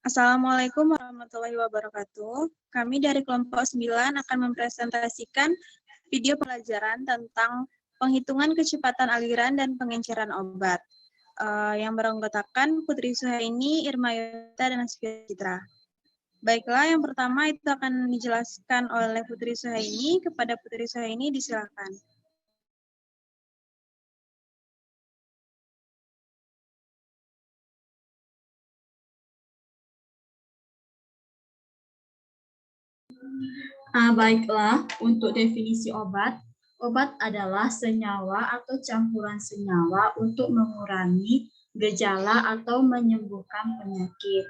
Assalamualaikum warahmatullahi wabarakatuh. Kami dari kelompok 9 akan mempresentasikan video pelajaran tentang penghitungan kecepatan aliran dan pengenceran obat. Yang beranggotakan Putri Suhaini, Irma Yota, dan Asfia Citra. Baiklah, yang pertama itu akan dijelaskan oleh Putri Suhaini. Kepada Putri Suhaini, disilakan. Baiklah, untuk definisi obat, obat adalah senyawa atau campuran senyawa untuk mengurangi gejala atau menyembuhkan penyakit.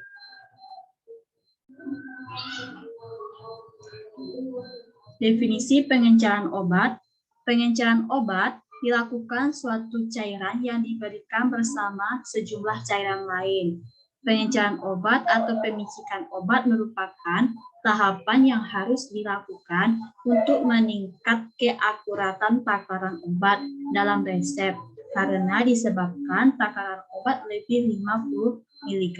Definisi pengenceran obat. Pengenceran obat dilakukan suatu cairan yang diberikan bersama sejumlah cairan lain. Pengenceran obat atau pemicikan obat merupakan tahapan yang harus dilakukan untuk meningkat keakuratan takaran obat dalam resep karena disebabkan takaran obat lebih 50 mg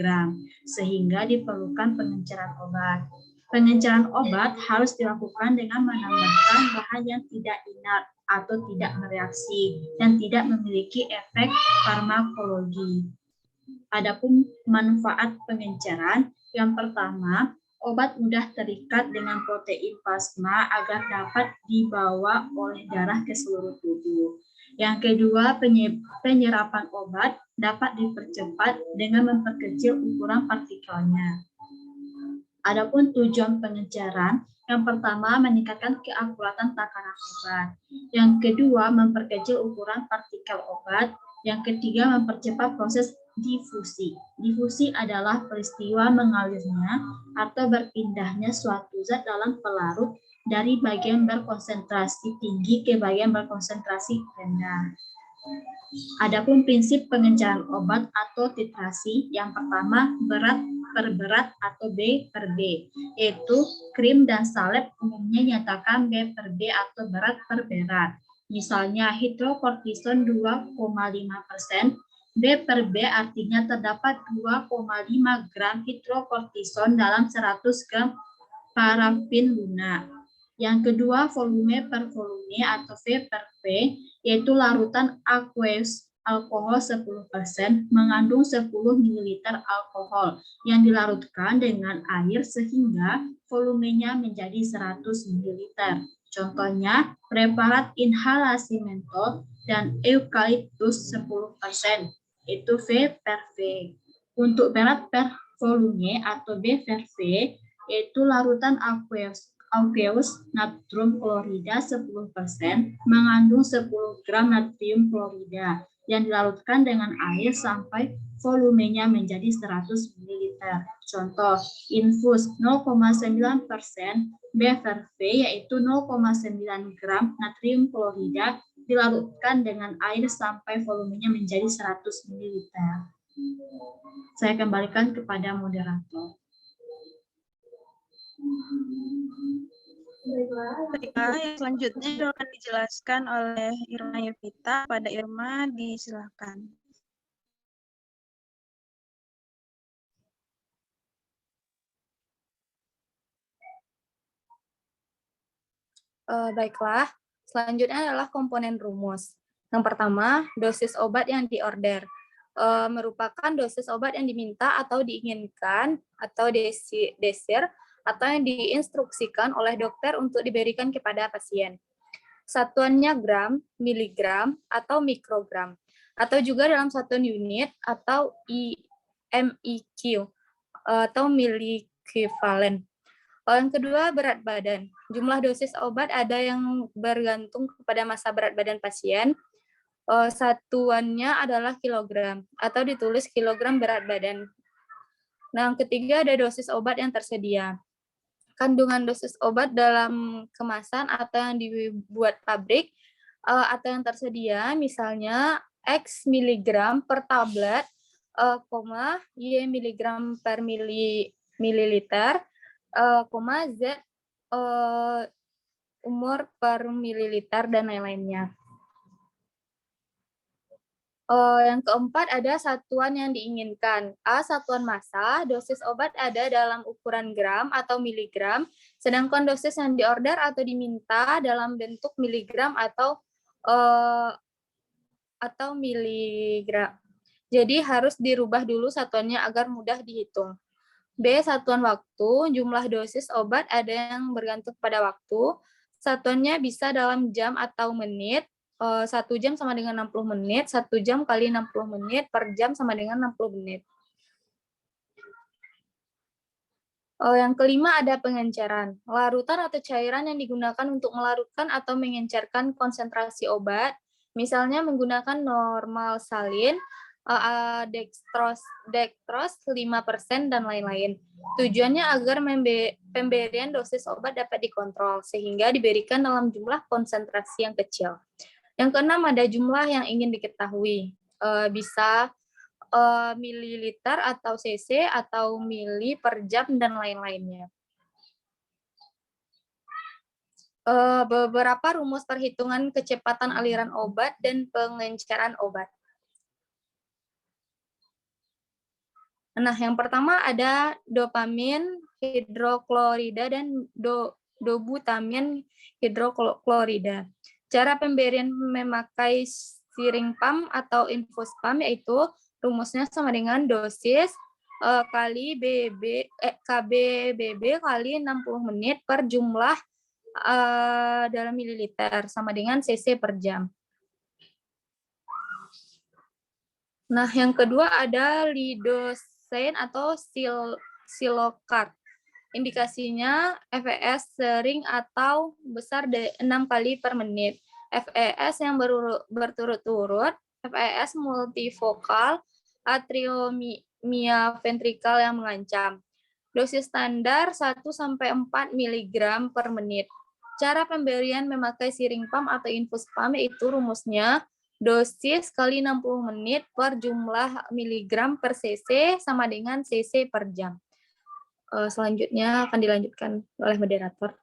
sehingga diperlukan pengenceran obat. Pengenceran obat harus dilakukan dengan menambahkan bahan yang tidak inert atau tidak bereaksi dan tidak memiliki efek farmakologi. Adapun manfaat pengenceran, yang pertama, obat mudah terikat dengan protein plasma agar dapat dibawa oleh darah ke seluruh tubuh. Yang kedua, penyerapan obat dapat dipercepat dengan memperkecil ukuran partikelnya. Adapun tujuan pengenceran, yang pertama meningkatkan keakuratan takaran obat. Yang kedua, memperkecil ukuran partikel obat. Yang ketiga, mempercepat proses difusi. Difusi adalah peristiwa mengalirnya atau berpindahnya suatu zat dalam pelarut dari bagian berkonsentrasi tinggi ke bagian berkonsentrasi rendah. Adapun prinsip pengenceran obat atau titrasi, yang pertama berat per berat atau B per B, yaitu krim dan salep umumnya nyatakan B per B atau berat per berat. Misalnya hidrokortison 2,5%, B per B artinya terdapat 2,5 gram hidrokortison dalam 100 gram parafin lunak. Yang kedua, volume per volume atau V per V, yaitu larutan aqueous alkohol 10% mengandung 10 ml alkohol yang dilarutkan dengan air sehingga volumenya menjadi 100 ml. Contohnya, preparat inhalasi mentol dan eukaliptus 10%, itu V per V. Untuk berat per volume atau B per V, yaitu larutan aqueous natrium klorida 10% mengandung 10 gram natrium klorida yang dilarutkan dengan air sampai volumenya menjadi 100 ml. Contoh, infus 0,9% B per V, yaitu 0,9 gram natrium klorida dilarutkan dengan air sampai volumenya menjadi 100 ml. Saya kembalikan kepada moderator. Baiklah, yang selanjutnya akan dijelaskan oleh Irma Yovita. Pada Irma, disilakan. Baiklah, selanjutnya adalah komponen rumus. Yang pertama, dosis obat yang diorder. Merupakan dosis obat yang diminta atau diinginkan atau desir atau yang diinstruksikan oleh dokter untuk diberikan kepada pasien. Satuannya gram, miligram, atau mikrogram, atau juga dalam satuan unit atau MEQ atau miliequivalent. Yang kedua, berat badan. Jumlah dosis obat ada yang bergantung kepada masa berat badan pasien. Satuannya adalah kilogram atau ditulis kilogram berat badan. Nah, yang ketiga ada dosis obat yang tersedia. Kandungan dosis obat dalam kemasan atau yang dibuat pabrik atau yang tersedia, misalnya X miligram per tablet, Y miligram per mililiter, Z umur per mililiter, dan lain-lainnya. Yang keempat ada satuan yang diinginkan. A. Satuan massa, dosis obat ada dalam ukuran gram atau miligram, sedangkan dosis yang diorder atau diminta dalam bentuk miligram atau miligram. Jadi harus dirubah dulu satuannya agar mudah dihitung. B. Satuan waktu, jumlah dosis obat ada yang bergantung pada waktu. Satuannya bisa dalam jam atau menit. 1 jam sama dengan 60 menit, 1 jam kali 60 menit per jam sama dengan 60 menit. Yang kelima ada pengenceran. Larutan atau cairan yang digunakan untuk melarutkan atau mengencerkan konsentrasi obat, misalnya menggunakan normal salin, dextrose 5% dan lain-lain. Tujuannya agar pemberian dosis obat dapat dikontrol, sehingga diberikan dalam jumlah konsentrasi yang kecil. Yang keenam ada jumlah yang ingin diketahui. Bisa mililiter atau cc atau mili per jam dan lain-lainnya. Beberapa rumus perhitungan kecepatan aliran obat dan pengenceran obat. Nah, yang pertama ada dopamin hidroklorida dan dobutamin hidroklorida. Cara pemberian memakai siring pump atau infus pump yaitu rumusnya sama dengan dosis kali KBBB kali 60 menit per jumlah dalam mililiter sama dengan cc per jam. Nah, yang kedua ada lidocaine atau silokart. Indikasinya FES sering atau besar 6 kali per menit. FES yang berturut-turut, FES multifokal, atriomia ventrikal yang mengancam. Dosis standar 1-4 mg per menit. Cara pemberian memakai siring pump atau infus pump yaitu rumusnya dosis kali 60 menit per jumlah miligram per cc sama dengan cc per jam. Selanjutnya akan dilanjutkan oleh moderator.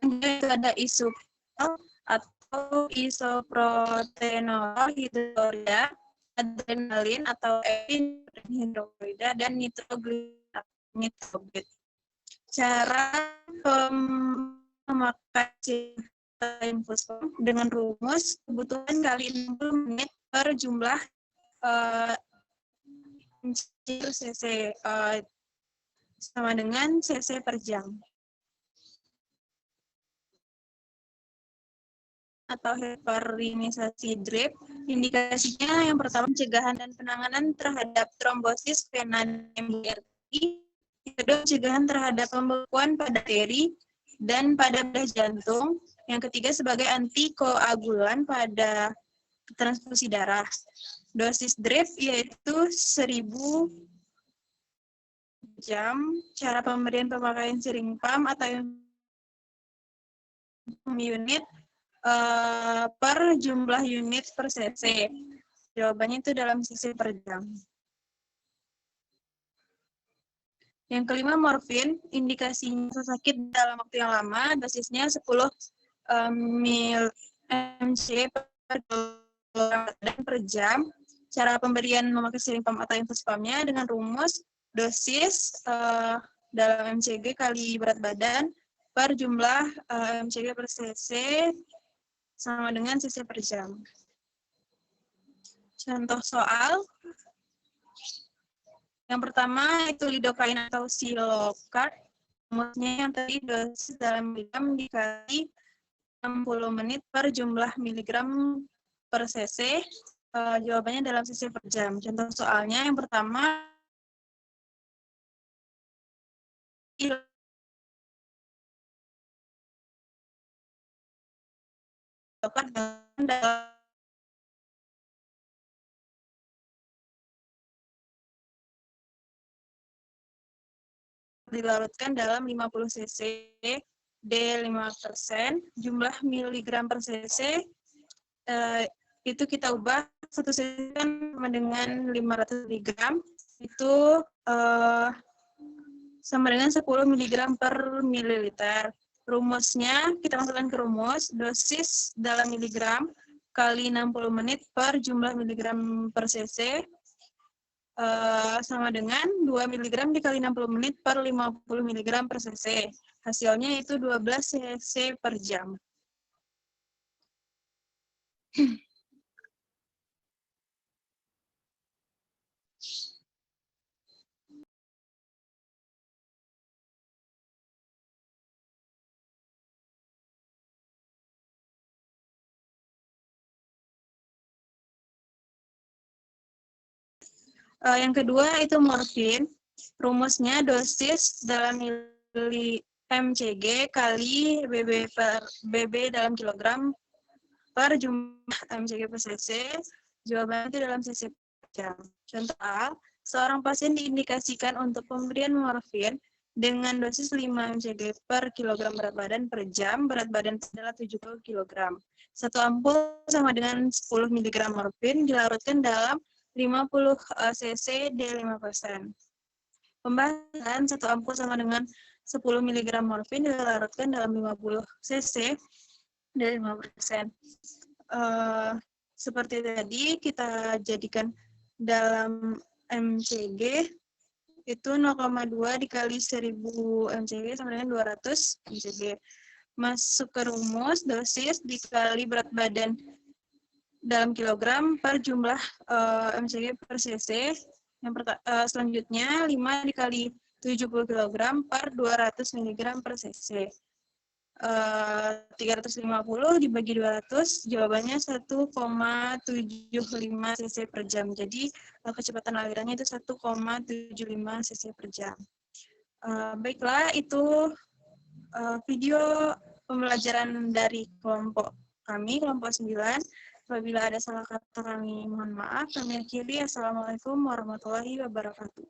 Itu ada isoprol atau isoprotenolol hidroklorid, adrenalin atau epinefrin hidroklorid, dan nitroglycerin. Cara memakai infus pump dengan rumus kebutuhan kali 60 menit per jumlah cc sama dengan cc per jam. Atau heparinisasi drip, indikasinya yang pertama pencegahan dan penanganan terhadap trombosis vena MDRI, yang kedua pencegahan terhadap pembekuan pada arteri dan pada bedah jantung, yang ketiga sebagai antikoagulan pada transfusi darah. Dosis drip yaitu 1000 jam, cara pemberian pemakaian siring pump atau unit per jumlah unit per cc. Jawabannya itu dalam cc per jam. Yang kelima, morfin. Indikasinya sakit dalam waktu yang lama, dosisnya 10 mg per jam. Cara pemberian memakai siring pump atau infus pumpnya dengan rumus dosis dalam mcg kali berat badan per jumlah mcg per cc sama dengan cc per jam. Contoh soal. Yang pertama itu lidocaine atau silokart. Rumusnya yang tadi dosis dalam miligram dikali 60 menit per jumlah miligram per cc. Jawabannya dalam cc per jam. Contoh soalnya yang pertama dilarutkan dalam 50 cc D5%, jumlah miligram per cc itu kita ubah satu cc sama dengan 500 mg, itu sama dengan 10 mg per mililiter. Rumusnya, kita masukkan ke rumus, dosis dalam miligram kali 60 menit per jumlah miligram per cc, sama dengan 2 mg dikali 60 menit per 50 mg per cc. Hasilnya itu 12 cc per jam. Yang kedua itu morfin. Rumusnya dosis dalam mili mcg kali bb dalam kilogram per jumlah mcg per cc. Jawabannya itu dalam cc per jam. Contoh A, seorang pasien diindikasikan untuk pemberian morfin dengan dosis 5 mcg per kilogram berat badan per jam, berat badan adalah 70 kg. Satu ampul sama dengan 10 mg morfin dilarutkan dalam 50 cc D5%. Pembahasan satu ampul sama dengan 10 mg morfin dilarutkan dalam 50 cc D5%. Seperti tadi kita jadikan dalam mcg itu 0,2 dikali 1000 mcg sama dengan 200 mcg. Masuk ke rumus, dosis dikali berat badan dalam kilogram per jumlah mcg per cc. Selanjutnya 5 dikali 70 kg per 200 mg per cc. 350 dibagi 200, jawabannya 1,75 cc per jam. Jadi kecepatan alirannya itu 1,75 cc per jam. Baiklah, itu video pembelajaran dari kelompok kami, kelompok 9. Apabila ada salah kata kami mohon maaf. Kami akhiri. Assalamualaikum warahmatullahi wabarakatuh.